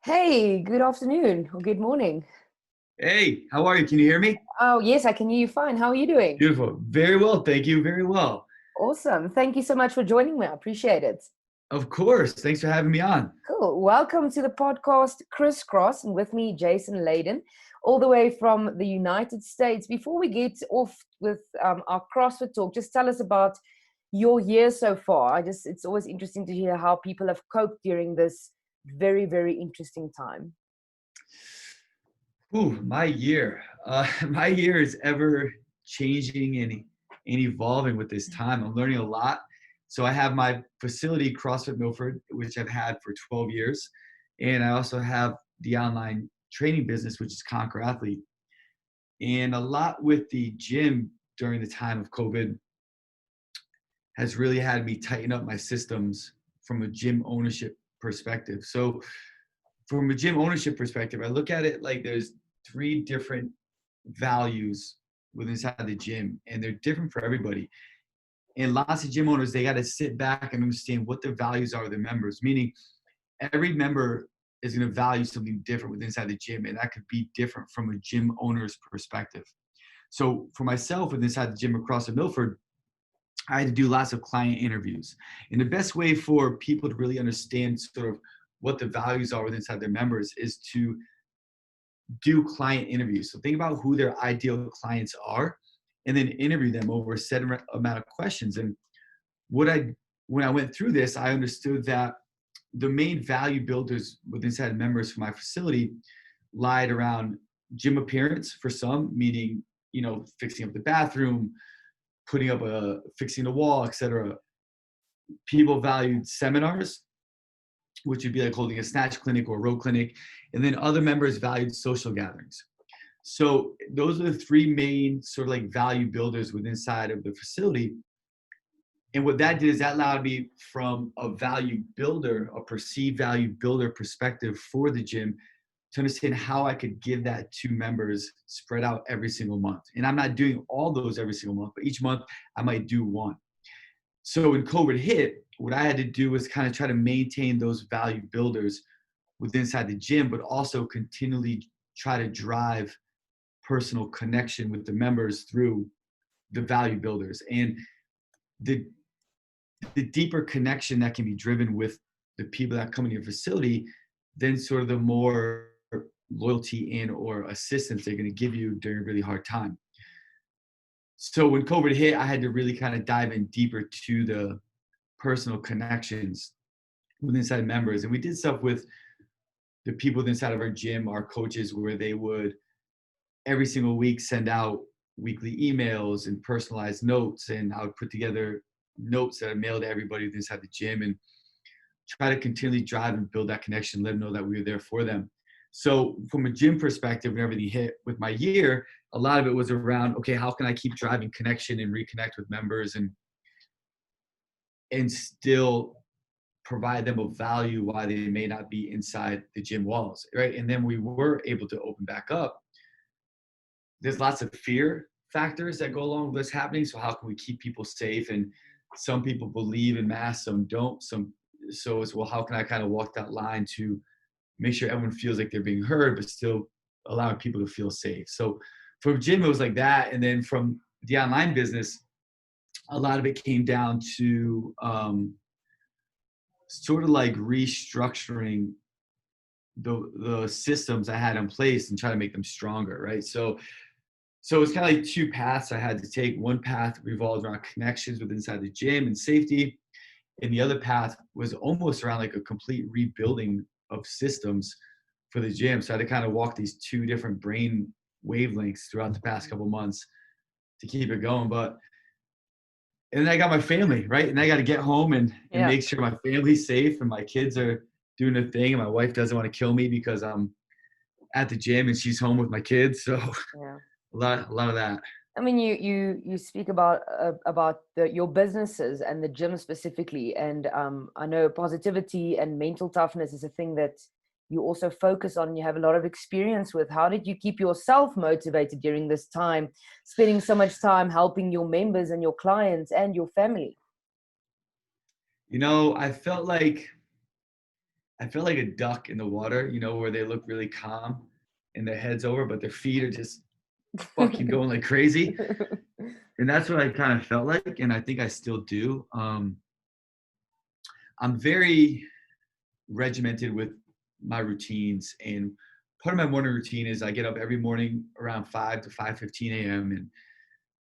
Hey, good afternoon or good morning. Hey, how are you? Can you hear me? Oh, yes, I can hear you fine. How are you doing? Beautiful. Very well. Thank you. Very well. Awesome. Thank you so much for joining me. I appreciate it. Of course. Thanks for having me on. Cool. Welcome to the podcast Crisscross, and with me, Jason Leydon, all the way from the United States. Before we get off with our CrossFit talk, just tell us about your year so far. It's always interesting to hear how people have coped during this very, very interesting time. Ooh, my year. My year is ever changing and evolving with this time. I'm learning a lot. So I have my facility, CrossFit Milford, which I've had for 12 years. And I also have the online training business, which is Conquer Athlete. And a lot with the gym during the time of COVID has really had me tighten up my systems from a gym ownership perspective. So from a gym ownership perspective, I look at it like there's three different values within inside the gym, and they're different for everybody. And lots of gym owners, they got to sit back and understand what the values are of their members, meaning every member is going to value something different within inside the gym, and that could be different from a gym owner's perspective. So for myself, within inside the gym across the Milford, I had to do lots of client interviews. And the best way for people to really understand sort of what the values are within inside their members is to do client interviews. So think about who their ideal clients are and then interview them over a set amount of questions. And what I when I went through this, I understood that the main value builders within inside members for my facility lied around gym appearance for some, meaning, fixing up the bathroom, putting up fixing the wall, etc. People valued seminars, which would be like holding a snatch clinic or row clinic, and then other members valued social gatherings. So those are the three main sort of like value builders within inside of the facility. And what that did is that allowed me from a value builder, a perceived value builder perspective for the gym to understand how I could give that to members spread out every single month. And I'm not doing all those every single month, but each month I might do one. So when COVID hit, what I had to do was kind of try to maintain those value builders within inside the gym, but also continually try to drive personal connection with the members through the value builders. And the the deeper connection that can be driven with the people that come in your facility, then sort of the more loyalty and or assistance they're going to give you during a really hard time. So when COVID hit, I had to really kind of dive in deeper to the personal connections with inside members. And we did stuff with the people inside of our gym, our coaches, where they would every single week send out weekly emails and personalized notes. And I would put together notes that I mailed to everybody inside the gym and try to continually drive and build that connection, let them know that we were there for them. So from a gym perspective, when everything hit with my year, a lot of it was around, okay, how can I keep driving connection and reconnect with members and still provide them a value why they may not be inside the gym walls, right? And then we were able to open back up. There's lots of fear factors that go along with this happening. So how can we keep people safe? And some people believe in masks, some don't. So it's, well, how can I kind of walk that line to make sure everyone feels like they're being heard, but still allowing people to feel safe? So from gym, it was like that. And then from the online business, a lot of it came down to sort of like restructuring the systems I had in place and try to make them stronger, right? So it's kind of like two paths I had to take. One path revolved around connections with inside the gym and safety, and the other path was almost around like a complete rebuilding of systems for the gym. So I had to kind of walk these two different brain wavelengths throughout the past couple months to keep it going. But and then I got my family, right? And I got to get home and Yeah. make sure my family's safe and my kids are doing their thing and my wife doesn't want to kill me because I'm at the gym and she's home with my kids. So Yeah. a lot of that. I mean, you speak about your businesses and the gym specifically, and I know positivity and mental toughness is a thing that you also focus on. You have a lot of experience with. How did you keep yourself motivated during this time, spending so much time helping your members and your clients and your family? I felt like I feel like a duck in the water, you know, where they look really calm and their head's over, but their feet are just fucking going like crazy. And that's what I kind of felt like, and I think I still do. I'm very regimented with my routines, and part of my morning routine is I get up every morning around 5 to 5:15 a.m. and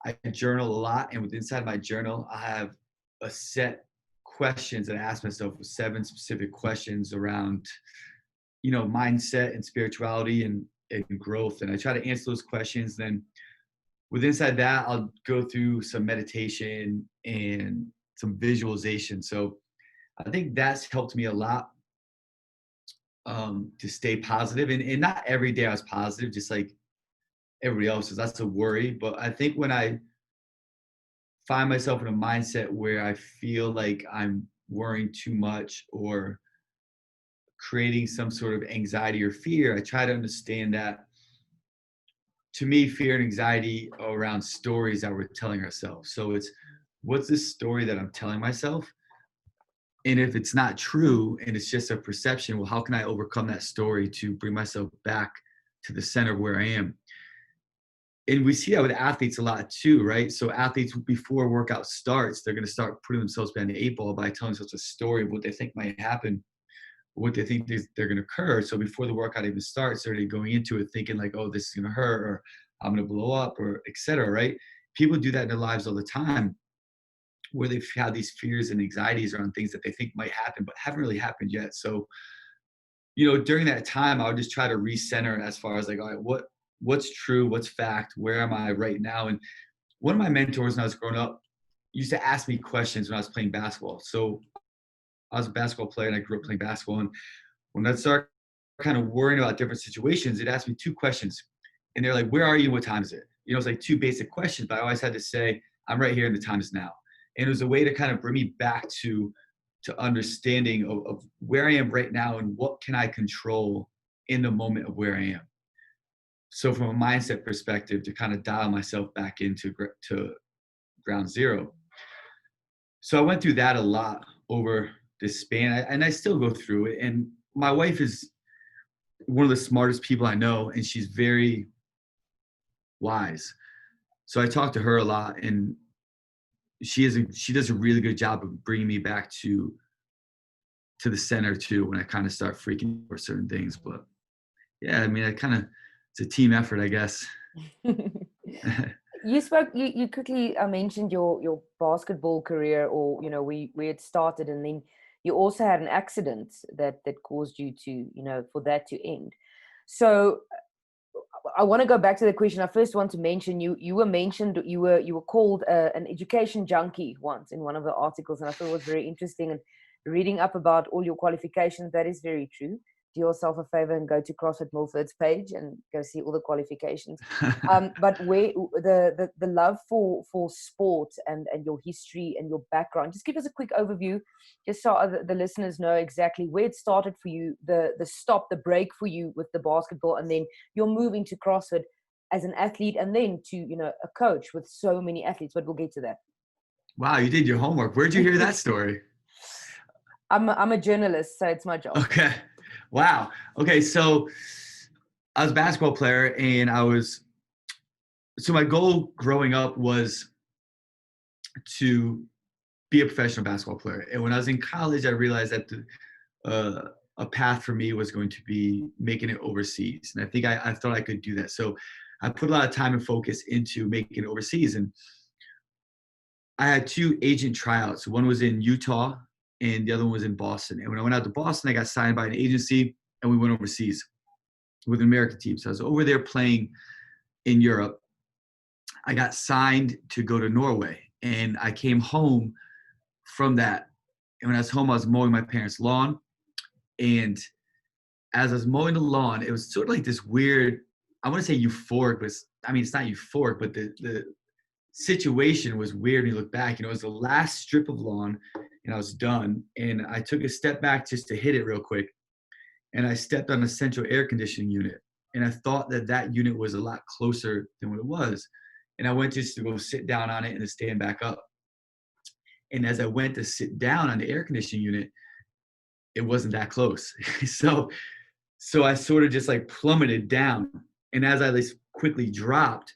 I journal a lot. And with inside my journal, I have a set questions that I ask myself with 7 specific questions around, you know, mindset and spirituality and growth. And I try to answer those questions. Then with inside that, I'll go through some meditation and some visualization. So I think that's helped me a lot, to stay positive. And not every day I was positive, just like everybody else is. That's a worry. But I think when I find myself in a mindset where I feel like I'm worrying too much or creating some sort of anxiety or fear, I try to understand that, to me, fear and anxiety are around stories that we're telling ourselves. So it's, what's this story that I'm telling myself? And if it's not true and it's just a perception, well, how can I overcome that story to bring myself back to the center of where I am? And we see that with athletes a lot too, right? So athletes, before workout starts, they're going to start putting themselves behind the 8 ball by telling themselves a story of what they think might happen, what they think they're going to occur. So before the workout even starts, they're already going into it thinking like, oh, this is going to hurt, or I'm going to blow up, or et cetera, right? People do that in their lives all the time, where they've had these fears and anxieties around things that they think might happen, but haven't really happened yet. So, you know, during that time, I would just try to recenter as far as like, all right, what's true, what's fact, where am I right now? And one of my mentors when I was growing up used to ask me questions when I was playing basketball. So I was a basketball player and I grew up playing basketball. And when I started kind of worrying about different situations, it asked me 2 questions. And they're like, where are you? What time is it? You know, it's like 2 basic questions, but I always had to say, I'm right here and the time is now. And it was a way to kind of bring me back to understanding of where I am right now and what can I control in the moment of where I am. So from a mindset perspective, to kind of dial myself back into to ground zero. So I went through that a lot over this span, and I still go through it. And my wife is one of the smartest people I know, and she's very wise. So I talk to her a lot, and she does a really good job of bringing me back to the center too when I kind of start freaking for certain things. But yeah, I mean, it's a team effort, I guess. You quickly mentioned your basketball career, or you know, where it started, and then you also had an accident that caused you to, you know, for that to end. So I want to go back to the question. I first want to mention you were mentioned, you were called an education junkie once in one of the articles, and I thought it was very interesting. And reading up about all your qualifications, that is very true. Do yourself a favor and go to CrossFit Milford's page and go see all the qualifications. But where the love for sport and your history and your background, just give us a quick overview, just so the listeners know exactly where it started for you, the break for you with the basketball, and then you're moving to CrossFit as an athlete, and then to, you know, a coach with so many athletes. But we'll get to that. Wow, you did your homework. Where'd you hear that story? I'm a journalist, so it's my job. Okay. Wow. Okay. So I was a basketball player, and so my goal growing up was to be a professional basketball player. And when I was in college, I realized that a path for me was going to be making it overseas. And I think I thought I could do that. So I put a lot of time and focus into making it overseas. And I had 2 agent tryouts. One was in Utah and the other one was in Boston. And when I went out to Boston, I got signed by an agency and we went overseas with an American team. So I was over there playing in Europe. I got signed to go to Norway, and I came home from that. And when I was home, I was mowing my parents' lawn. And as I was mowing the lawn, it was sort of like this weird, I want to say euphoric, but I mean, it's not euphoric, but the situation was weird when you look back. You know, it was the last strip of lawn and I was done. And I took a step back just to hit it real quick. And I stepped on a central air conditioning unit. And I thought that that unit was a lot closer than what it was. And I went just to go sit down on it and to stand back up. And as I went to sit down on the air conditioning unit, it wasn't that close. So I sort of just like plummeted down. And as I like quickly dropped,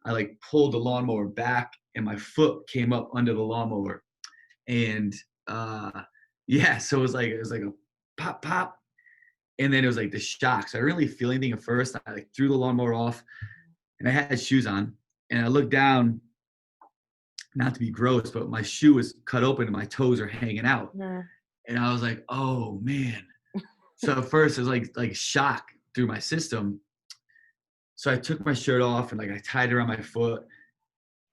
I like pulled the lawnmower back and my foot came up under the lawnmower. And yeah, so it was like a pop, pop. And then it was like the shock. So I didn't really feel anything at first. I like threw the lawnmower off and I had shoes on. And I looked down, not to be gross, but my shoe was cut open and my toes are hanging out. Yeah. And I was like, oh man. So at first it was like shock through my system. So I took my shirt off and like I tied it around my foot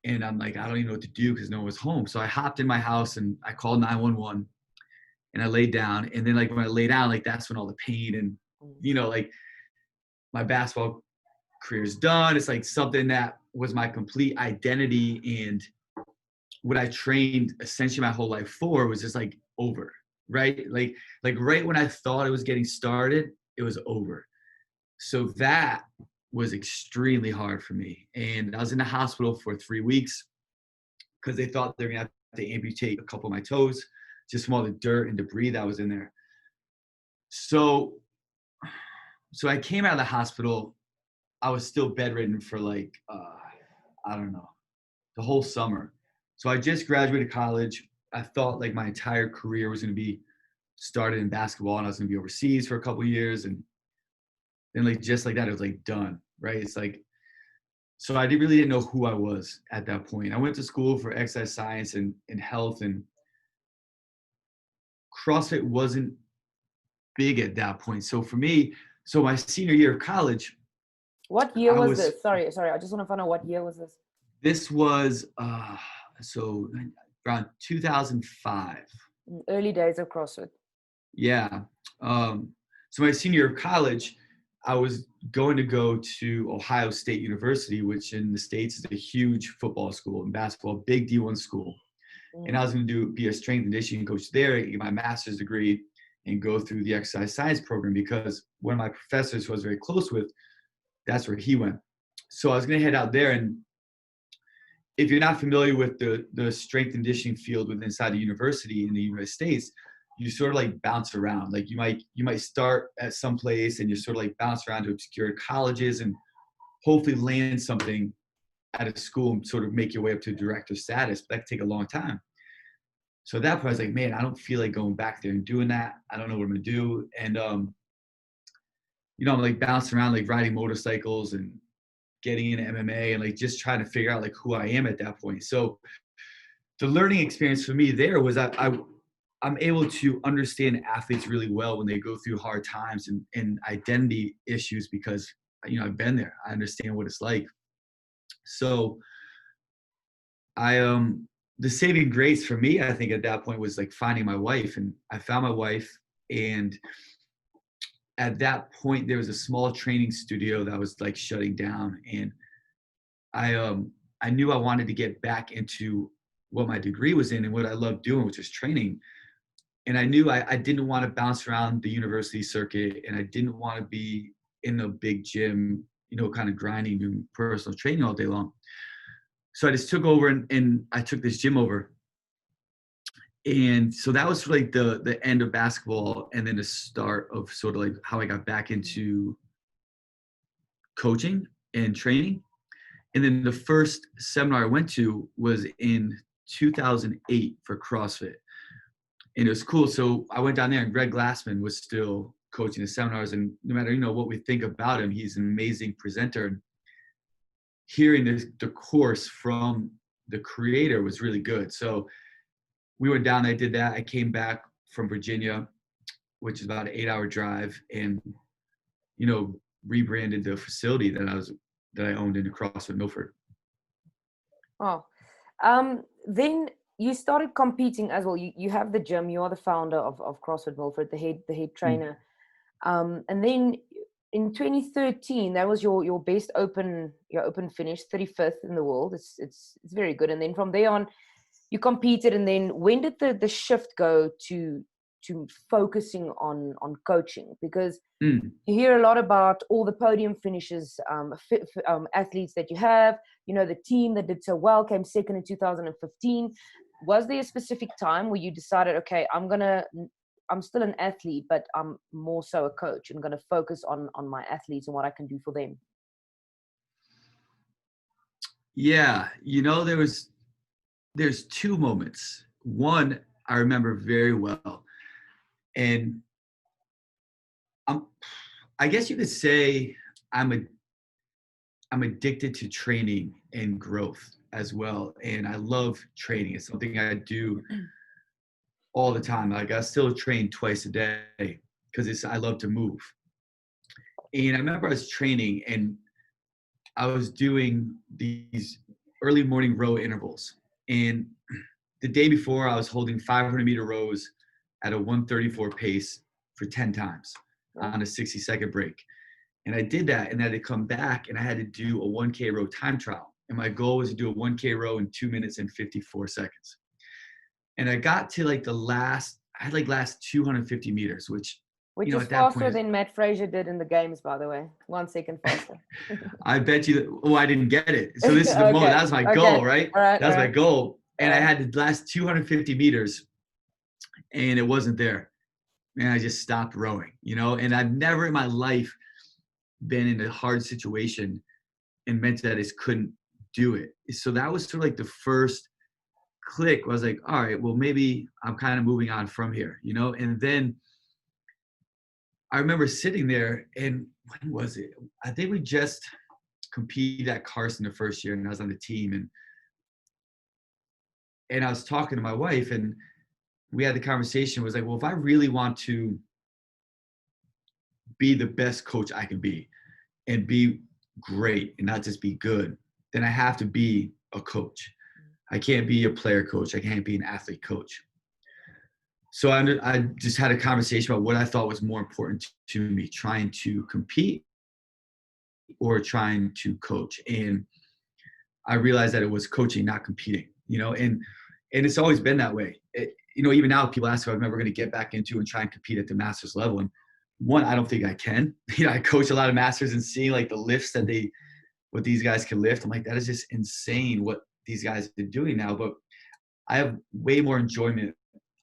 and I'm like, I don't even know what to do because no one was home. So I hopped in my house and I called 911 and I laid down. And then like when I lay down, like that's when all the pain and, you know, like my basketball career is done. It's like something that was my complete identity. And what I trained essentially my whole life for was just like over, right? Like right when I thought it was getting started, it was over. So that was extremely hard for me. And I was in the hospital for 3 weeks because they thought they were gonna have to amputate a couple of my toes just from all the dirt and debris that was in there. So I came out of the hospital. I was still bedridden for like, I don't know, the whole summer. So I just graduated college. I thought like my entire career was going to be started in basketball and I was going to be overseas for a couple of years. And then like, just like that, it was like done, right? It's like, so I really didn't know who I was at that point. I went to school for exercise science and health, and CrossFit wasn't big at that point. So for me, so my senior year of college, What year I was was, this? Sorry. I just want to find out what year was this. this was, so around 2005. Early days of CrossFit. Yeah. So my senior year of college, I was going to go to Ohio State University, which in the States is a huge football school and basketball, big D1 school. And I was going to be a strength and conditioning coach there, get my master's degree, and go through the exercise science program because one of my professors who I was very close with, that's where he went. So I was going to head out there. And if you're not familiar with the strength and conditioning field within inside the university in the United States, you sort of like bounce around. Like you might start at some place and you sort of like bounce around to obscure colleges and hopefully land something at a school and sort of make your way up to director status. But that could take a long time. So at that point, I was like, man, I don't feel like going back there and doing that. I don't know what I'm gonna do. And you know, I'm like bouncing around, like riding motorcycles and getting into MMA and like just trying to figure out like who I am at that point. So the learning experience for me there was that I'm able to understand athletes really well when they go through hard times and identity issues because, you know, I've been there. I understand what it's like. So the saving grace for me, I think at that point was like finding my wife, and I found my wife. And at that point there was a small training studio that was like shutting down. And I knew I wanted to get back into what my degree was in and what I loved doing, which was training. And I knew I didn't want to bounce around the university circuit, and I didn't want to be in a big gym, you know, kind of grinding, doing personal training all day long. So I just took over and I took this gym over. And so that was like the end of basketball and then the start of sort of like how I got back into coaching and training. And then the first seminar I went to was in 2008 for CrossFit. And it was cool. So I went down there and Greg Glassman was still coaching the seminars. And no matter, you know, what we think about him, he's an amazing presenter. And hearing the course from the creator was really good. So we went down, I did that. I came back from Virginia, which is about an 8-hour drive, and, you know, rebranded the facility that I owned in CrossFit Milford. Oh, then you started competing as well. You have the gym. You are the founder of CrossFit Milford, the head trainer. And then in 2013, that was your best open finish, 35th in the world. It's very good. And then from there on, you competed. And then when did the shift go to focusing on coaching? Because you hear a lot about all the podium finishes, athletes that you have. You know, the team that did so well came second in 2015. Was there a specific time where you decided, okay, I'm gonna I'm still an athlete, but I'm more so a coach. I'm going to focus on my athletes and what I can do for them. Yeah, there's two moments. One I remember very well, and I guess you could say I'm a I'm addicted to training and growth as well. And I love training. It's something I do all the time. Like I still train twice a day because I love to move. And I remember I was training and I was doing these early morning row intervals. And the day before I was holding 500-meter rows at a 134 pace for 10 times on a 60-second break. And I did that, and I had to come back and I had to do a 1K row time trial. And my goal was to do a 1K row in 2 minutes and 54 seconds. And I got to like I had like last 250 meters, which Which is at that faster point, than Matt Fraser did in the games, by the way. 1 second faster. I bet you that, I didn't get it. So this is the moment. Okay. That was my Okay. goal, right? All right. That was my goal. And I All right. had the last 250 meters and it wasn't there. And I just stopped rowing, and I've never in my life been in a hard situation and meant that I just couldn't do it. So that was sort of like the first click where I was like, all right, well, maybe I'm kind of moving on from here, And then I remember sitting there, and when was it? I think we just competed at Carson the first year, and I was on the team, and I was talking to my wife, and we had the conversation. It was like, well, if I really want to be the best coach I can be and be great and not just be good, then I have to be a coach. I can't be a player coach. I can't be an athlete coach. So I just had a conversation about what I thought was more important to me, trying to compete or trying to coach. And I realized that it was coaching, not competing, and it's always been that way. Even now people ask if I'm ever going to get back into and try and compete at the master's level. And one, I don't think I can. I coach a lot of masters and seeing like the lifts what these guys can lift. I'm like, that is just insane what these guys are doing now. But I have way more enjoyment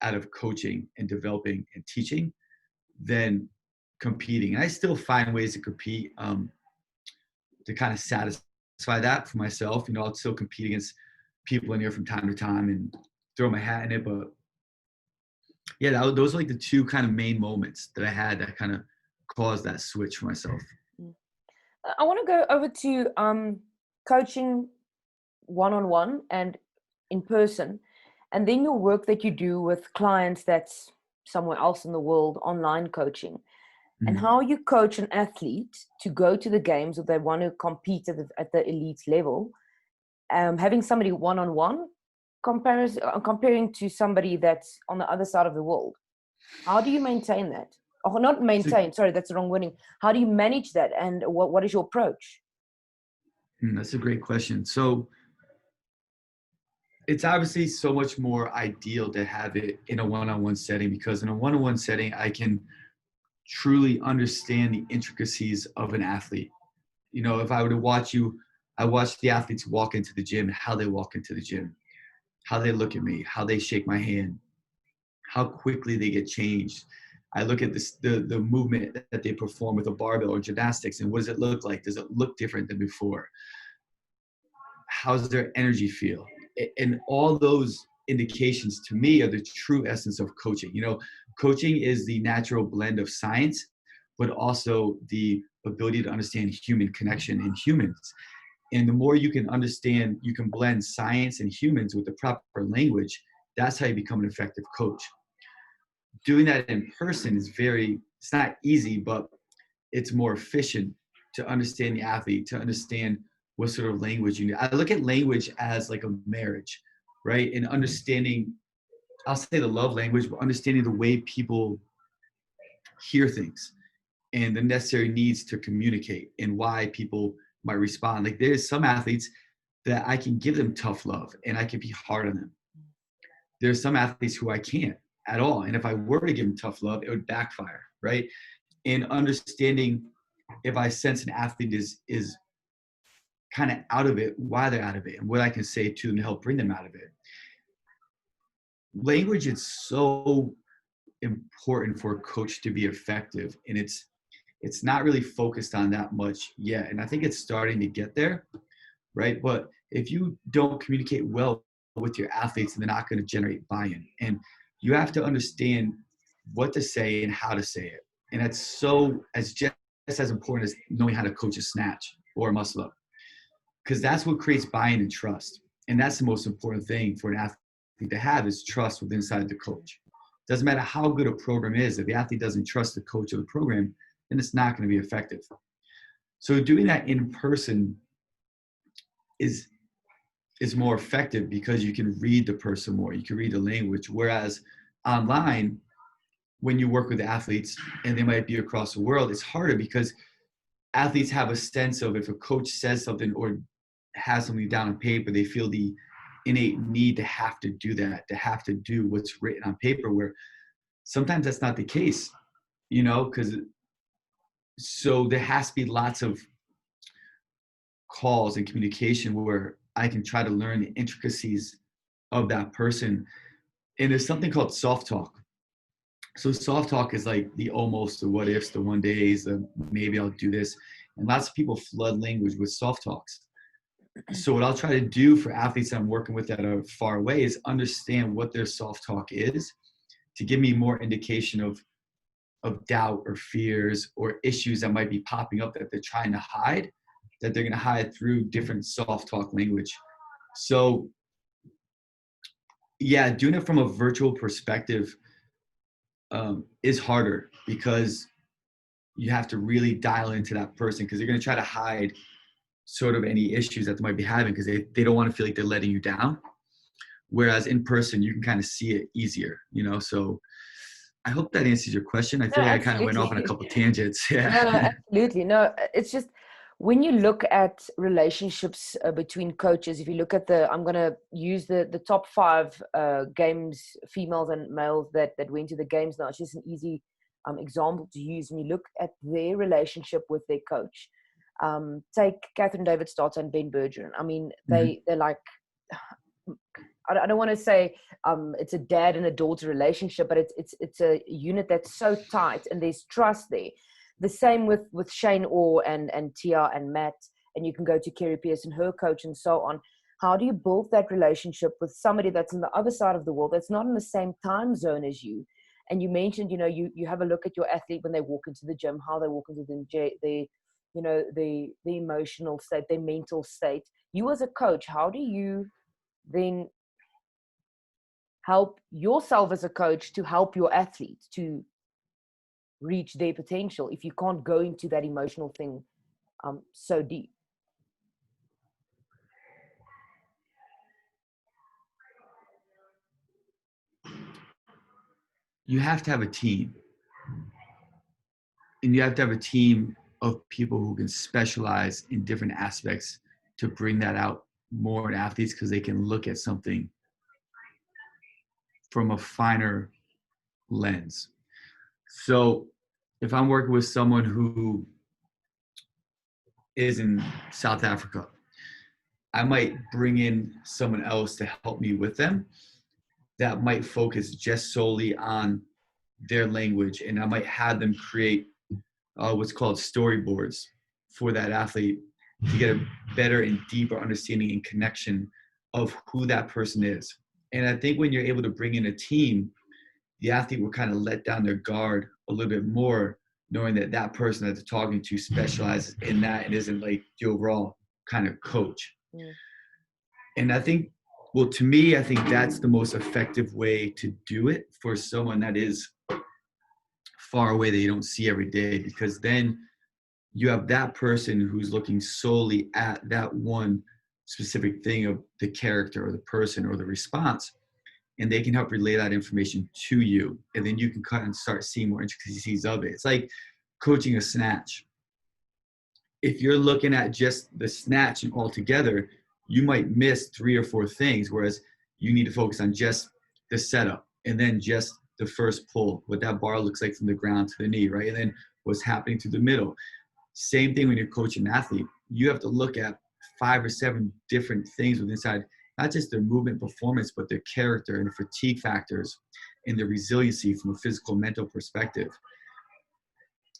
out of coaching and developing and teaching than competing. And I still find ways to compete to kind of satisfy that for myself. I'll still compete against people in here from time to time and throw my hat in it. But yeah, those are like the two kind of main moments that I had that kind of caused that switch for myself. I want to go over to coaching one-on-one and in person, and then your work that you do with clients that's somewhere else in the world, online coaching, and how you coach an athlete to go to the games if they want to compete at the elite level, having somebody one-on-one comparing to somebody that's on the other side of the world. How do you maintain that? Or not maintain, sorry, that's the wrong wording. How do you manage that, and what is your approach? That's a great question. So it's obviously so much more ideal to have it in a one-on-one setting, because in a one-on-one setting, I can truly understand the intricacies of an athlete. If I were to watch you, I watch the athletes walk into the gym, how they walk into the gym, how they look at me, how they shake my hand, how quickly they get changed. I look at the movement that they perform with a barbell or gymnastics, and what does it look like? Does it look different than before? How's their energy feel? And all those indications to me are the true essence of coaching. Coaching is the natural blend of science, but also the ability to understand human connection in humans. And the more you can understand, you can blend science and humans with the proper language. That's how you become an effective coach. Doing that in person it's not easy, but it's more efficient to understand the athlete, to understand what sort of language you need. I look at language as like a marriage, right? And understanding, I'll say the love language, but understanding the way people hear things and the necessary needs to communicate and why people might respond. Like there's some athletes that I can give them tough love and I can be hard on them. There's some athletes who I can't at all. And if I were to give them tough love, it would backfire, right? And understanding if I sense an athlete is kind of out of it, why they're out of it, and what I can say to them to help bring them out of it. Language is so important for a coach to be effective. And it's not really focused on that much yet. And I think it's starting to get there, right? But if you don't communicate well with your athletes, they're not going to generate buy-in. And you have to understand what to say and how to say it. And that's just as important as knowing how to coach a snatch or a muscle up, because that's what creates buy-in and trust. And that's the most important thing for an athlete to have, is trust with inside the coach. Doesn't matter how good a program is, if the athlete doesn't trust the coach or the program, then it's not going to be effective. So doing that in person is more effective because you can read the person more, you can read the language. Whereas online, when you work with athletes and they might be across the world, it's harder because athletes have a sense of, if a coach says something or has something down on paper, they feel the innate need to have to do that, to have to do what's written on paper, where sometimes that's not the case, because so there has to be lots of calls and communication where I can try to learn the intricacies of that person. And there's something called soft talk. So soft talk is like the almost, the what ifs, the one days, the maybe I'll do this. And lots of people flood language with soft talks. So what I'll try to do for athletes I'm working with that are far away is understand what their soft talk is, to give me more indication of doubt or fears or issues that might be popping up that they're trying to hide, that they're going to hide through different soft talk language. So yeah, doing it from a virtual perspective is harder because you have to really dial into that person, because they're going to try to hide sort of any issues that they might be having because they don't want to feel like they're letting you down. Whereas in person, you can kind of see it easier, so I hope that answers your question. I feel No, like I kind of went off on a couple of tangents. Yeah. No, absolutely. No, it's just when you look at relationships between coaches, if you look at I'm going to use the top 5 games, females and males that went to the games now. It's just an easy example to use. When you look at their relationship with their coach, take Catherine David-Stotts and Ben Bergeron. I mean, they're like, I don't want to say it's a dad and a daughter relationship, but it's a unit that's so tight and there's trust there. The same with Shane Orr and Tia and Matt, and you can go to Kerry Pearson, her coach, and so on. How do you build that relationship with somebody that's on the other side of the world, that's not in the same time zone as you? And you mentioned, you have a look at your athlete when they walk into the gym, how they walk into the emotional state, their mental state. You as a coach, how do you then help yourself as a coach to help your athletes to reach their potential if you can't go into that emotional thing so deep? You have to have a team, and you have to have a team of people who can specialize in different aspects to bring that out more in athletes, because they can look at something from a finer lens. So if I'm working with someone who is in South Africa, I might bring in someone else to help me with them that might focus just solely on their language. And I might have them create what's called storyboards for that athlete to get a better and deeper understanding and connection of who that person is. And I think when you're able to bring in a team, the athlete will kind of let down their guard a little bit more, knowing that that person that they're talking to specializes in that and isn't like the overall kind of coach. Mm. And I think, well, to me, I think that's the most effective way to do it for someone that is far away that you don't see every day, because then you have that person who's looking solely at that one specific thing of the character or the person or the response, and they can help relay that information to you, and then you can kind of start seeing more intricacies of it. It's like coaching a snatch. If you're looking at just the snatch and altogether, you might miss 3 or 4 things, whereas you need to focus on just the setup and then just the first pull, what that bar looks like from the ground to the knee, right? And then what's happening through the middle. Same thing when you're coaching an athlete. You have to look at 5 or 7 different things within inside, not just their movement performance, but their character and the fatigue factors and their resiliency from a physical, mental perspective.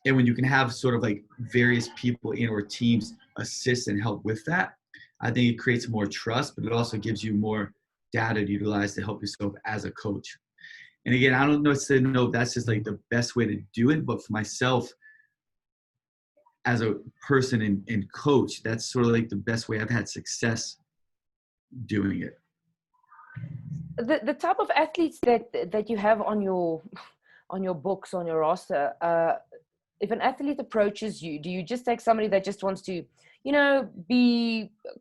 And when you can have sort of like various people in or teams assist and help with that, I think it creates more trust, but it also gives you more data to utilize to help yourself as a coach. And again, I don't know if that's just like the best way to do it, but for myself as a person and coach, that's sort of like the best way I've had success doing it. The type of athletes that you have on your books, on your roster, if an athlete approaches you, do you just take somebody that just wants to,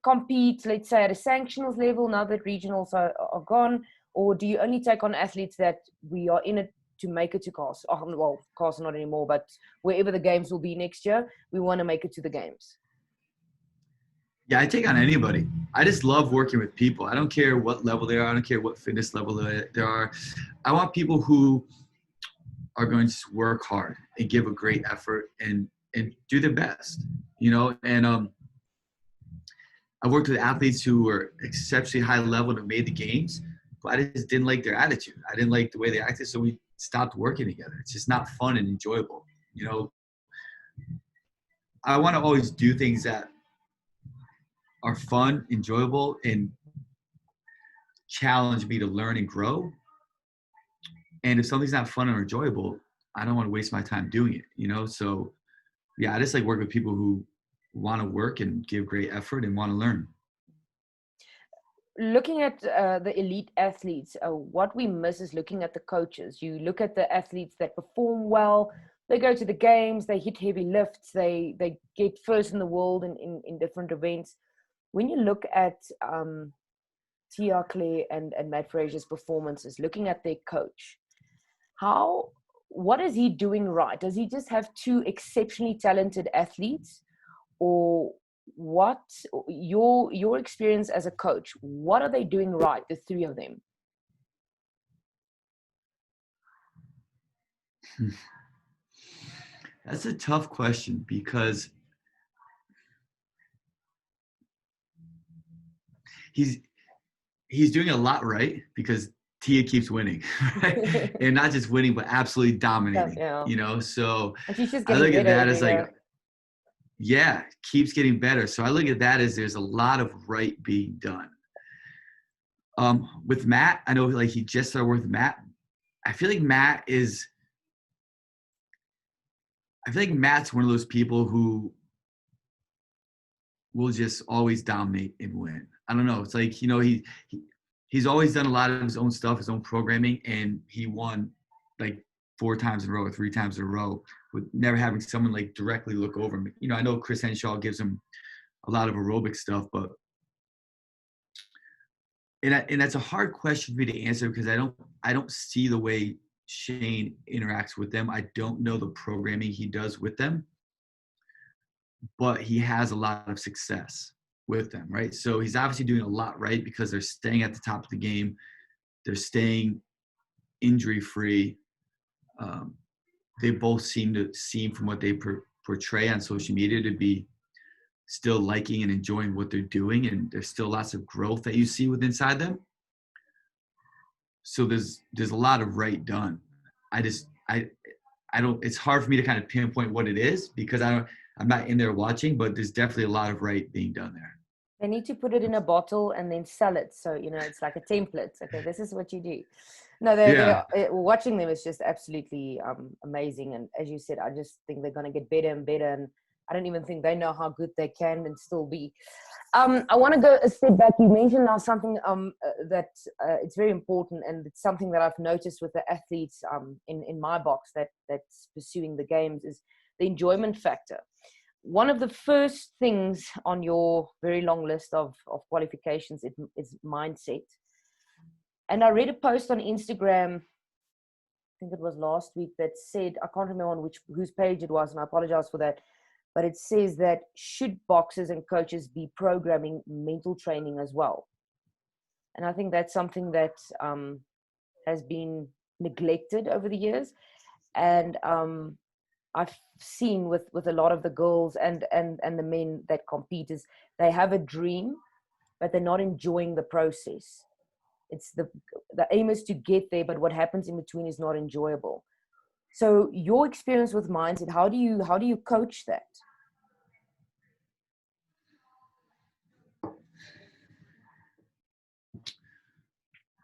compete, let's say at a sanctionals level now that regionals are gone, or do you only take on athletes that we are in it to make it to Castle? Well, Castle not anymore, but wherever the games will be next year, we want to make it to the games. Yeah, I take on anybody. I just love working with people. I don't care what level they are. I don't care what fitness level they are. I want people who are going to work hard and give a great effort and do their best, and I worked with athletes who were exceptionally high level and made the games, but I just didn't like their attitude. I didn't like the way they acted, so we stopped working together. It's just not fun and enjoyable. I want to always do things that are fun, enjoyable, and challenge me to learn and grow. And if something's not fun or enjoyable, I don't want to waste my time doing it, So yeah, I just like work with people who want to work and give great effort and want to learn. Looking at the elite athletes, what we miss is looking at the coaches. You look at the athletes that perform well, they go to the games, they hit heavy lifts, they get first in the world in different events. When you look at Tia Claire and Matt Frazier's performances, looking at their coach, what is he doing right? Does he just have two exceptionally talented athletes, or what your experience as a coach, what are they doing right, the three of them? That's a tough question because he's doing a lot right because Tia keeps winning, right? And not just winning, but absolutely dominating, yeah. So and she's just I getting look at that as better. Yeah, keeps getting better. So I look at that as there's a lot of right being done. With Matt, I know like he just started working with Matt. I feel like Matt's one of those people who will just always dominate and win. I don't know. It's like, he's always done a lot of his own stuff, his own programming, and he won like 4 times in a row or 3 times in a row with never having someone like directly look over him. I know Chris Henshaw gives him a lot of aerobic stuff, but and that's a hard question for me to answer because I don't see the way Shane interacts with them. I don't know the programming he does with them, but he has a lot of success with them, right? So he's obviously doing a lot right because they're staying at the top of the game. They're staying injury-free. They both seem from what they portray on social media to be still liking and enjoying what they're doing, and there's still lots of growth that you see inside them. So there's a lot of right done. I don't. It's hard for me to kind of pinpoint what it is because I'm not in there watching, but there's definitely a lot of right being done there. They need to put it in a bottle and then sell it. So, it's like a template. Okay, this is what you do. No, they're watching them is just absolutely amazing. And as you said, I just think they're going to get better and better. And I don't even think they know how good they can and still be. I want to go a step back. You mentioned now something that it's very important, and it's something that I've noticed with the athletes in my box that's pursuing the games is the enjoyment factor. One of the first things on your very long list of qualifications is mindset. And I read a post on Instagram, I think it was last week, that said, I can't remember on whose page it was, and I apologize for that, but it says that should boxers and coaches be programming mental training as well? And I think that's something that has been neglected over the years. And I've seen with a lot of the girls and the men that compete is they have a dream, but they're not enjoying the process. It's the aim is to get there, but what happens in between is not enjoyable. So your experience with mindset, how do you coach that?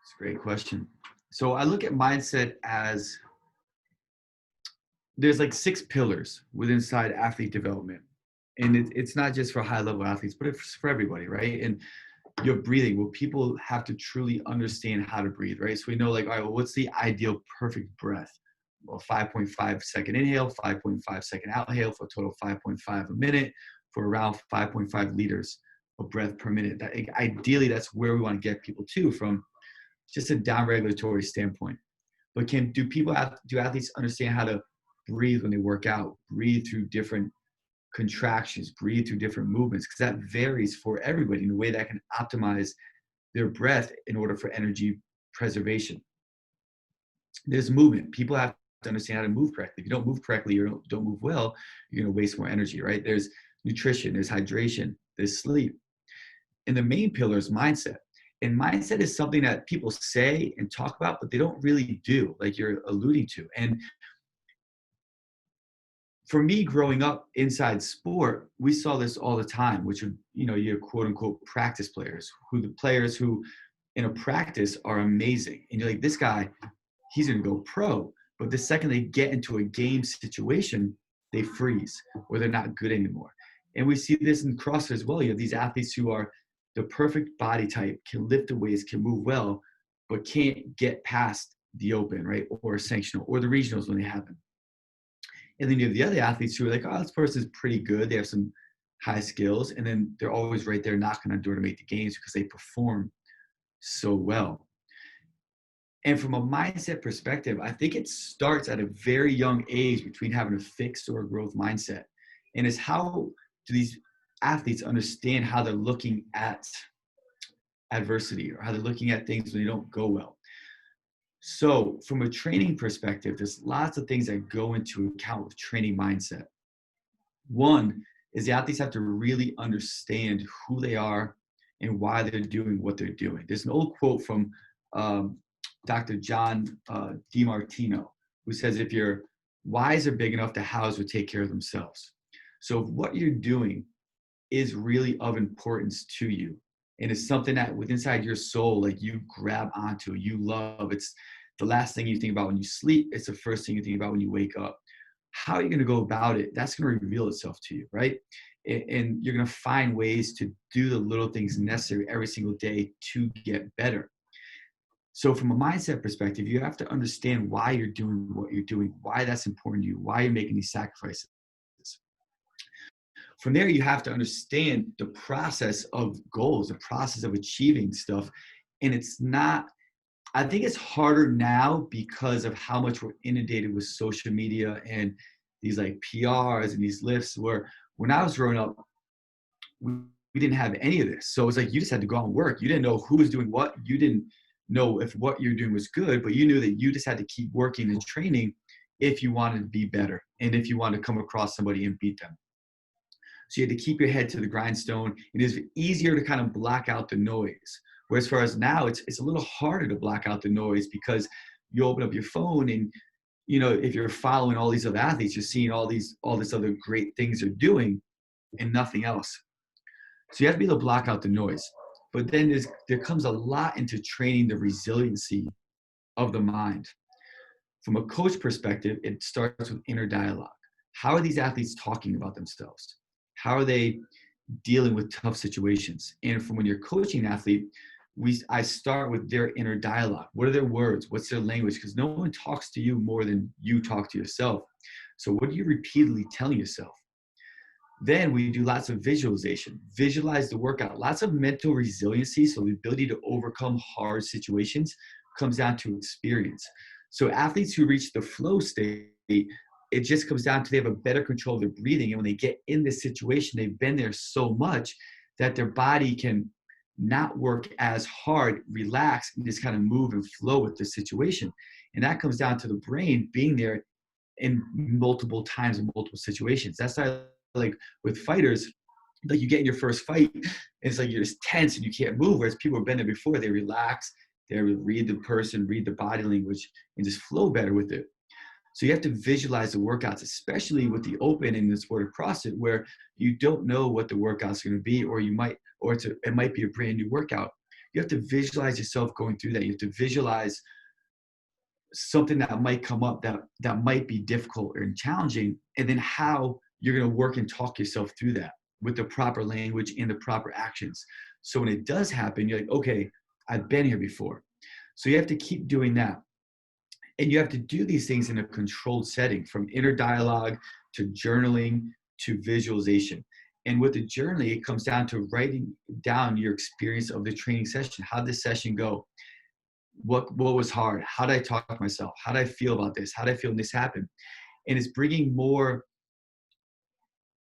It's a great question. So I look at mindset as there's like 6 pillars within inside athlete development. And it's not just for high level athletes, but it's for everybody, right? And your breathing, well, people have to truly understand how to breathe, right? So we know like, all right, well, what's the ideal perfect breath? Well, 5.5 second inhale, 5.5 second exhale for a total of 5.5 a minute for around 5.5 liters of breath per minute. That, ideally, that's where we want to get people to from just a down regulatory standpoint. But do athletes understand how to breathe when they work out, breathe through different contractions, breathe through different movements? Because that varies for everybody in a way that can optimize their breath in order for energy preservation. There's movement. People have to understand how to move correctly. If you don't move correctly or don't move well, you're going to waste more energy, right? There's nutrition, there's hydration, there's sleep. And the main pillar is mindset. And mindset is something that people say and talk about, but they don't really do, like you're alluding to. And for me, growing up inside sport, we saw this all the time, which are, your quote unquote practice players, the players who in a practice are amazing. And you're like, this guy, he's going to go pro. But the second they get into a game situation, they freeze or they're not good anymore. And we see this in CrossFit as well. You have these athletes who are the perfect body type, can lift the weights, can move well, but can't get past the open, right? Or sanctional or the regionals when they happen. And then you have the other athletes who are like, oh, this person's pretty good. They have some high skills. And then they're always right there knocking on the door to make the games because they perform so well. And from a mindset perspective, I think it starts at a very young age between having a fixed or a growth mindset. And it's how do these athletes understand how they're looking at adversity or how they're looking at things when they don't go well. So from a training perspective, there's lots of things that go into account with training mindset. One is the athletes have to really understand who they are and why they're doing what they're doing. There's an old quote from Dr. John DiMartino, who says, if your whys are big enough, the hows will take care of themselves. So if what you're doing is really of importance to you, and it's something that within inside your soul, like you grab onto, you love, it's the last thing you think about when you sleep, it's the first thing you think about when you wake up. How are you going to go about it? That's going to reveal itself to you, right? And you're going to find ways to do the little things necessary every single day to get better. So from a mindset perspective, you have to understand why you're doing what you're doing, why that's important to you, why you're making these sacrifices. From there, you have to understand the process of goals, the process of achieving stuff. And it's not, I think it's harder now because of how much we're inundated with social media and these like PRs and these lists, where when I was growing up, we didn't have any of this. So it was like you just had to go out and work. You didn't know who was doing what. You didn't know if what you're doing was good, but you knew that you just had to keep working and training if you wanted to be better and if you wanted to come across somebody and beat them. So you had to keep your head to the grindstone. It is easier to kind of block out the noise. Whereas for us now, it's a little harder to block out the noise because you open up your phone and, if you're following all these other athletes, you're seeing all this other great things they're doing and nothing else. So you have to be able to block out the noise. But then there comes a lot into training the resiliency of the mind. From a coach perspective, it starts with inner dialogue. How are these athletes talking about themselves? How are they dealing with tough situations? And from when you're coaching an athlete, I start with their inner dialogue. What are their words? What's their language? Because no one talks to you more than you talk to yourself. So what are you repeatedly telling yourself? Then we do lots of visualization. Visualize the workout. Lots of mental resiliency, so the ability to overcome hard situations comes down to experience. So athletes who reach the flow state, it just comes down to they have a better control of their breathing. And when they get in this situation, they've been there so much that their body can not work as hard, relax, and just kind of move and flow with the situation. And that comes down to the brain being there in multiple times in multiple situations. That's why, like with fighters, like you get in your first fight, it's like you're just tense and you can't move. Whereas people have been there before, they relax They're able to read the person, read the body language, and just flow better with it. So you have to visualize the workouts, especially with the open in the sport of CrossFit, where you don't know what the workout's going to be, or it might be a brand new workout. You have to visualize yourself going through that. You have to visualize something that might come up that might be difficult and challenging, and then how you're going to work and talk yourself through that with the proper language and the proper actions. So when it does happen, you're like, okay, I've been here before. So you have to keep doing that. And you have to do these things in a controlled setting, from inner dialogue to journaling to visualization. And with the journaling, it comes down to writing down your experience of the training session. How did the session go? What was hard? How did I talk to myself? How did I feel about this? How did I feel when this happened? And it's bringing more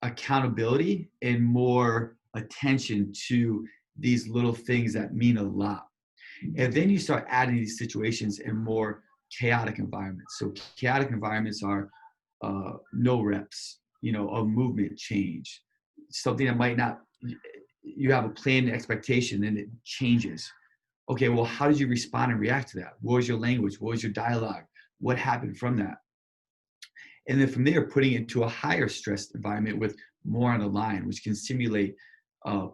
accountability and more attention to these little things that mean a lot. And then you start adding these situations in more chaotic environments. So chaotic environments are no reps, a movement change, something that might not, you have a planned expectation and it changes. Okay, well, how did you respond and react to that? What was your language? What was your dialogue? What happened from that? And then from there, putting it into a higher stressed environment with more on the line, which can simulate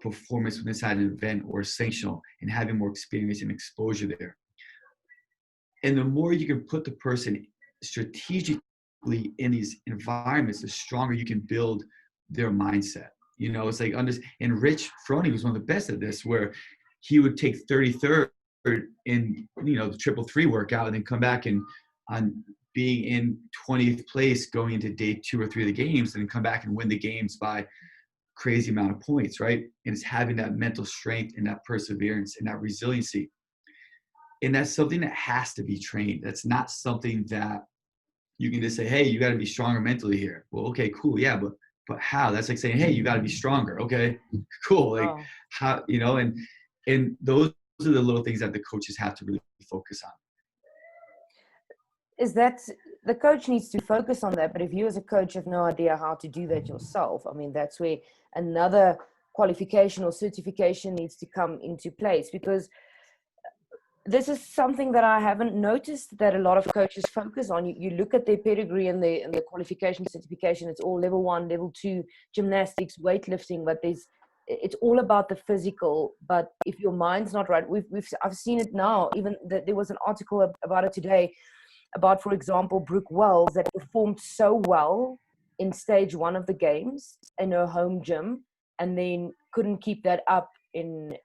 performance inside an event or sanctional, and having more experience and exposure there. And the more you can put the person strategically in these environments, the stronger you can build their mindset. It's like, and Rich Froning was one of the best at this, where he would take 33rd in, the 333 workout, and then come back and on being in 20th place going into day 2 or 3 of the games, and then come back and win the games by crazy amount of points, right? And it's having that mental strength and that perseverance and that resiliency. And that's something that has to be trained. That's not something that you can just say, hey, you got to be stronger mentally here. Well, okay, cool. Yeah. But how? That's like saying, hey, you got to be stronger. Okay, cool. Like how, and those are the little things that the coaches have to really focus on. Is that the coach needs to focus on that, but if you as a coach have no idea how to do that yourself, I mean, that's where another qualification or certification needs to come into place, because this is something that I haven't noticed that a lot of coaches focus on. You look at their pedigree and the qualification certification, it's all level 1, level 2, gymnastics, weightlifting, but it's all about the physical. But if your mind's not right, I've seen it now, even there was an article about it today, about, for example, Brooke Wells, that performed so well in stage 1 of the games in her home gym, and then couldn't keep that up in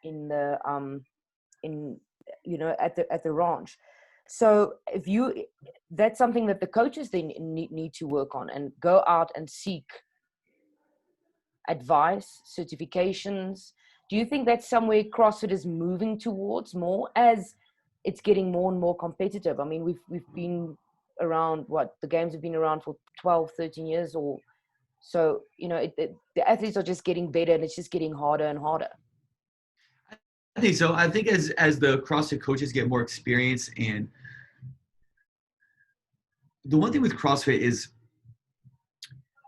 at the ranch. So that's something that the coaches then need to work on, and go out and seek advice, certifications. Do you think that's somewhere CrossFit is moving towards more as it's getting more and more competitive? I mean, we've been around, the games have been around for 12, 13 years or so, the athletes are just getting better, and it's just getting harder and harder. I think so. I think as the CrossFit coaches get more experience, and the one thing with CrossFit is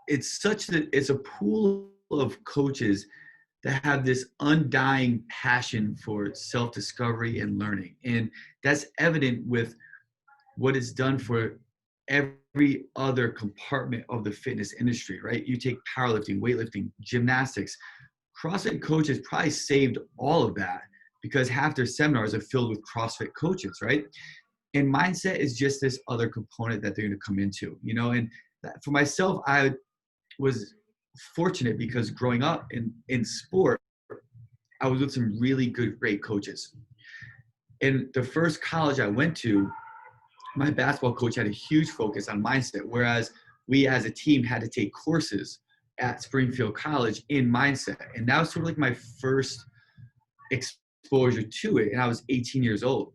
it's a pool of coaches that have this undying passion for self-discovery and learning. And that's evident with what it's done for every other compartment of the fitness industry, right? You take powerlifting, weightlifting, gymnastics. CrossFit coaches probably saved all of that because half their seminars are filled with CrossFit coaches, right? And mindset is just this other component that they're going to come into, and for myself, I was fortunate because growing up in sport, I was with some really great coaches. In the first college I went to, my basketball coach had a huge focus on mindset, whereas we as a team had to take courses at Springfield College in mindset. And that was sort of like my first exposure to it. And I was 18 years old.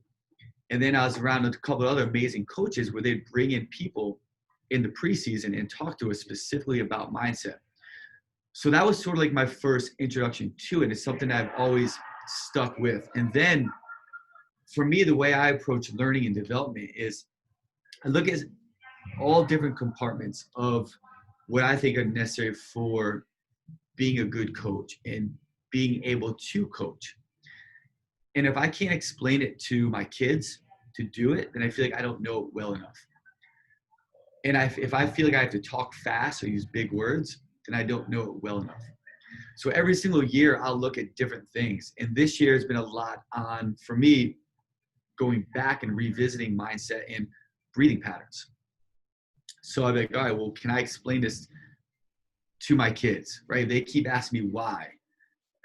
And then I was around a couple of other amazing coaches where they'd bring in people in the preseason and talk to us specifically about mindset. So that was sort of like my first introduction to it. It's something I've always stuck with. And then for me, the way I approach learning and development is I look at all different compartments of what I think are necessary for being a good coach and being able to coach. And if I can't explain it to my kids to do it, then I feel like I don't know it well enough. And if I feel like I have to talk fast or use big words, then I don't know it well enough. So every single year I'll look at different things. And this year has been a lot on, for me, going back and revisiting mindset and breathing patterns. So I'm like, all right, well, can I explain this to my kids, right? They keep asking me why.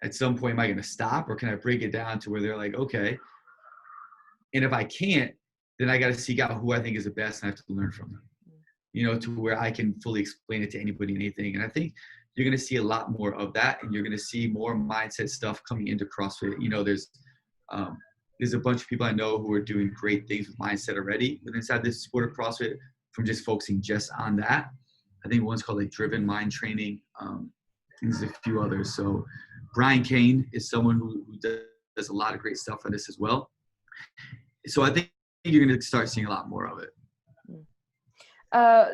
At some point, am I going to stop, or can I break it down to where they're like, okay. And if I can't, then I got to seek out who I think is the best and I have to learn from them, you know, to where I can fully explain it to anybody and anything. And I think you're going to see a lot more of that, and you're going to see more mindset stuff coming into CrossFit. You know, there's a bunch of people I know who are doing great things with mindset already within inside this sport of CrossFit, from just focusing just on that. I think one's called like Driven Mind Training. There's a few others. So Brian Kane is someone who does a lot of great stuff on this as well. So I think you're going to start seeing a lot more of it.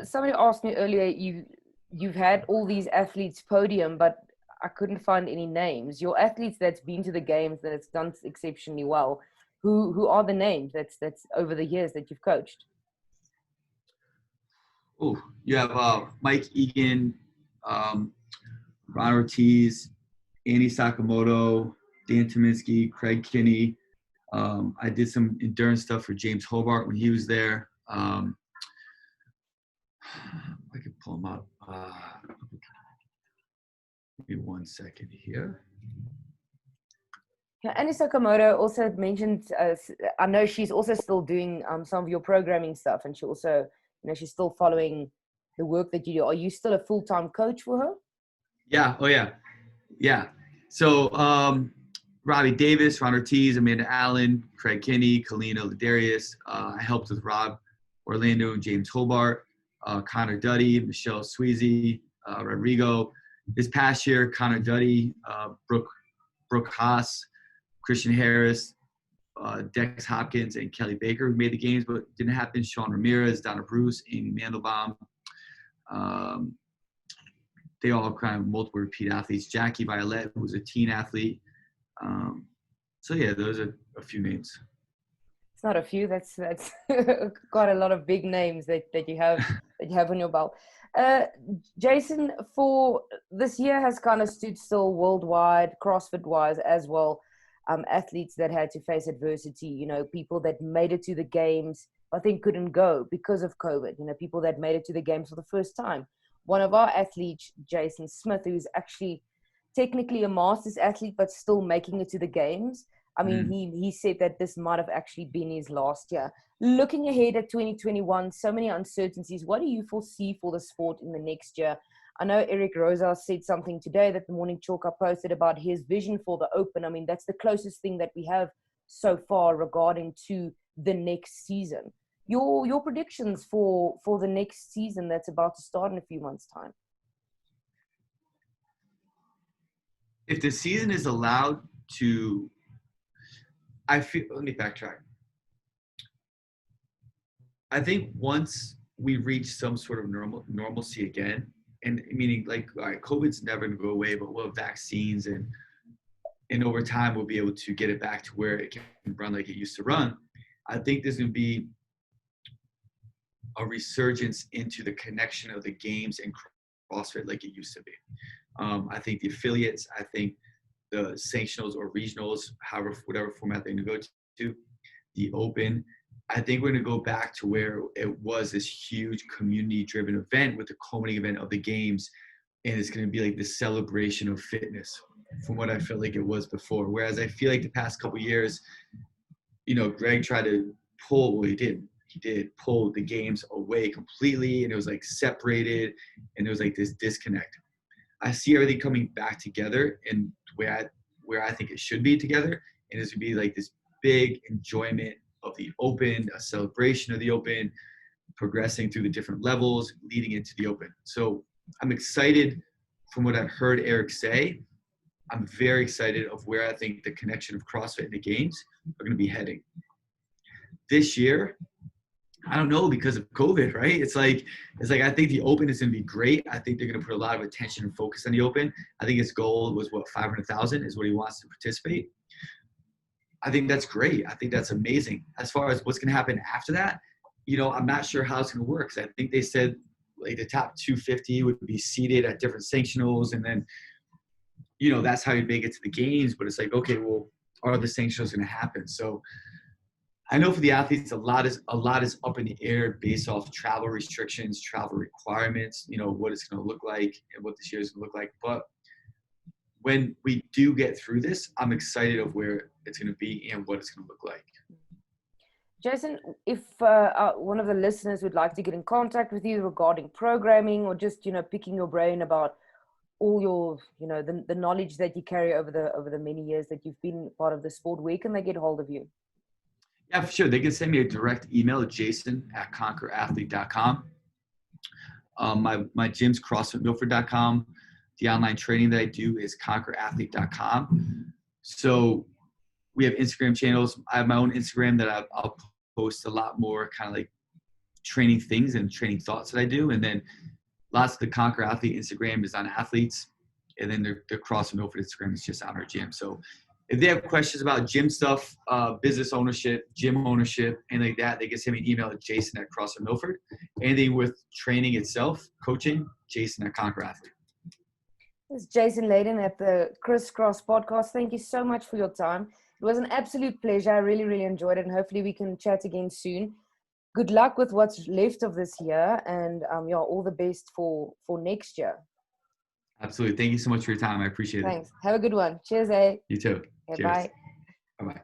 Somebody asked me earlier, you've had all these athletes podium, but I couldn't find any names. Your athletes that's been to the games, that's done exceptionally well, who are the names that's over the years that you've coached? Oh, you have Mike Egan, Ron Ortiz, Annie Sakamoto, Dan Tominski, Craig Kinney. I did some endurance stuff for James Hobart when he was there. I could pull him up. Give me 1 second here. Yeah, Annie Sakamoto also mentioned, I know she's also still doing some of your programming stuff, and she also, you know, she's still following the work that you do. Are you still a full-time coach for her? Yeah. Oh, yeah. Yeah. So Robbie Davis, Ron Ortiz, Amanda Allen, Craig Kinney, Kalina Ladarius. I helped with Rob Orlando and James Hobart, Connor Duddy, Michelle Sweezy, Rodrigo. This past year, Connor Duddy, Brooke Haas, Christian Harris, Dex Hopkins, and Kelly Baker, who made the games but didn't happen. Sean Ramirez, Donna Bruce, Amy Mandelbaum. They all kind of multiple repeat athletes. Jackie Violet, who was a teen athlete. So yeah, those are a few names. It's not a few. That's quite a lot of big names that you have on your belt. Jason, for this year has kind of stood still worldwide, CrossFit wise as well. Athletes that had to face adversity, you know, people that made it to the games, I think couldn't go because of COVID, you know, people that made it to the games for the first time. One of our athletes, Jason Smith, who's actually technically a master's athlete, but still making it to the games. I mean, he said that this might have actually been his last year. Looking ahead at 2021, so many uncertainties. What do you foresee for the sport in the next year? I know Eric Rosa said something today that the Morning Chalk posted about his vision for the Open. I mean, that's the closest thing that we have so far regarding to the next season. Your predictions for the next season that's about to start in a few months' time. If the season is allowed to, let me backtrack. I think once we reach some sort of normalcy again, and meaning like, all right, COVID's never going to go away, but we'll have vaccines, and over time we'll be able to get it back to where it can run like it used to run. I think there's going to be a resurgence into the connection of the games and CrossFit like it used to be. I think the affiliates, I think the sanctionals or regionals, whatever format they're going to go to, the Open, I think we're going to go back to where it was this huge community-driven event with the culminating event of the games, and it's going to be like the celebration of fitness from what I felt like it was before. Whereas I feel like the past couple of years, you know, Greg tried to pull, well, he did pull the games away completely, and it was like separated, and there was like this disconnect. I see everything coming back together and where I think it should be together, and it's going to be like this big enjoyment of the Open, a celebration of the Open, progressing through the different levels, leading into the Open. So I'm excited from what I've heard Eric say. I'm very excited of where I think the connection of CrossFit and the games are going to be heading. This year, I don't know, because of COVID, right? It's like I think the Open is going to be great. I think they're going to put a lot of attention and focus on the Open. I think his goal was 500,000 is what he wants to participate. I think that's great. I think that's amazing. As far as what's going to happen after that, I'm not sure how it's going to work. 'Cause I think they said like the top 250 would be seated at different sanctionals, and then that's how you make it to the games. But it's like, okay, well, are the sanctionals going to happen? So I know for the athletes, a lot is up in the air based off travel restrictions, travel requirements. What it's going to look like and what this year is going to look like. But when we do get through this, I'm excited of where it's going to be and what it's going to look like. Jason, if one of the listeners would like to get in contact with you regarding programming, or just picking your brain about all your the knowledge that you carry over the many years that you've been part of the sport, where can they get hold of you? Yeah, for sure. They can send me a direct email at jason@conquerathlete.com. My gym's crossfitmilford.com. The online training that I do is conquerathlete.com. So we have Instagram channels. I have my own Instagram that I'll post a lot more kind of like training things and training thoughts that I do. And then lots of the Conquer Athlete Instagram is on athletes. And then the CrossFit Milford Instagram is just on our gym. So if they have questions about gym stuff, business ownership, gym ownership, and like that, they can send me an email at jason@CrossFitMilford. Anything with training itself, coaching, jason@ConquerAthlete. This is Jason Leydon at the Crisscross podcast. Thank you so much for your time. It was an absolute pleasure. I really, really enjoyed it, and hopefully we can chat again soon. Good luck with what's left of this year, and all the best for next year. Absolutely. Thank you so much for your time. I appreciate it. Thanks. Have a good one. Cheers, eh? You too. Okay, Cheers. bye. Bye-bye.